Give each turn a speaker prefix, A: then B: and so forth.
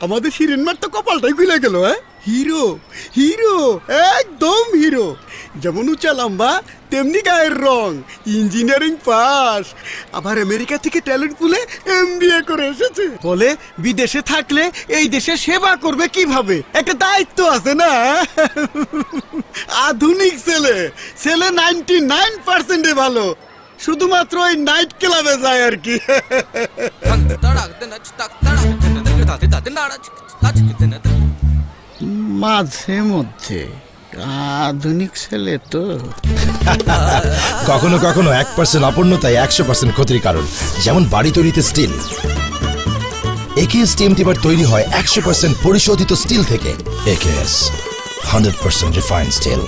A: আমাদের হিরেনমার তো কপালটাই খুলে গেল। হিরো হিরো একদম হিরো। যেমন উঁচা লম্বা তেমনি গায়ের রং, ইঞ্জিনিয়ারিং পাস, আবার আমেরিকা থেকে ট্যালেন্ট পুলে MBA করে এসেছে। বলে বিদেশে থাকলে এই দেশে সেবা করবে কিভাবে, একটা দায়িত্ব আছে না। আধুনিক ছেলে, ছেলে 99% ভালো, শুধুমাত্র ওই নাইট ক্লাবে যায় আর কি। মাঝে মধ্যে আধুনিক ছেলে তো।
B: কখনো কখনো 1% অপূর্ণতাই 100% ক্ষতির কারণ। যেমন বাড়ি তৈরিতে স্টিল, AKS TMT বার তৈরি হয় 100% পরিশোধিত স্টিল থেকে। AKS 100% refined still.